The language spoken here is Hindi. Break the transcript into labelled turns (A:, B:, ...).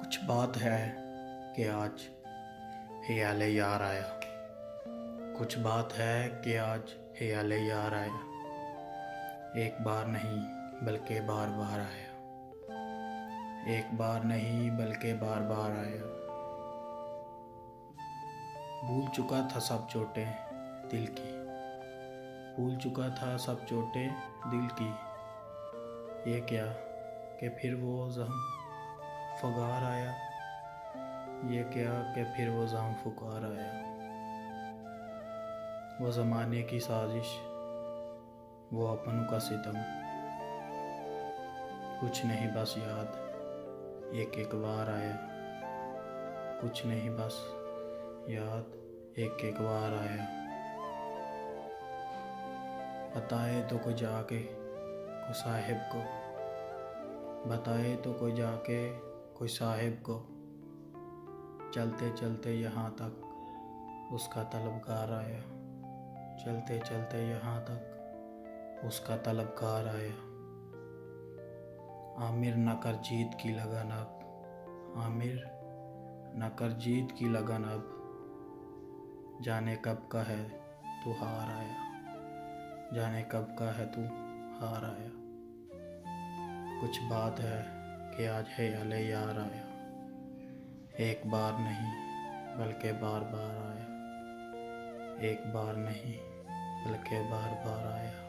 A: कुछ बात है कि आज ख्याले यार आया। कुछ बात है कि आज ख्याले यार आया। एक बार नहीं बल्कि बार बार आया। एक बार नहीं बल्कि बार बार आया। भूल चुका था सब चोटें दिल की। भूल चुका था सब चोटें दिल की। ये क्या कि फिर वो ज़ख्म फगार आया। ये क्या कि फिर वो ज़ख्म फुकार आया। वो ज़माने की साजिश, वो अपनों का सितम। कुछ नहीं बस याद एक एक बार आया। कुछ नहीं बस याद एक एक बार आया। बताए तो कोई जाके कोई साहिब को। बताए तो कोई जाके कोई साहिब को। चलते चलते यहाँ तक उसका तलबगार आया। चलते चलते यहाँ तक उसका तलबगार आया। आमिर न कर जीत की लगन अब। आमिर न कर जीत की लगन अब। जाने कब का है तू हार आया। जाने कब का है तू हार आया। कुछ बात है कि आज ख्याले यार आया। एक बार नहीं बल्कि बार बार आया। एक बार नहीं बल्कि बार बार आया।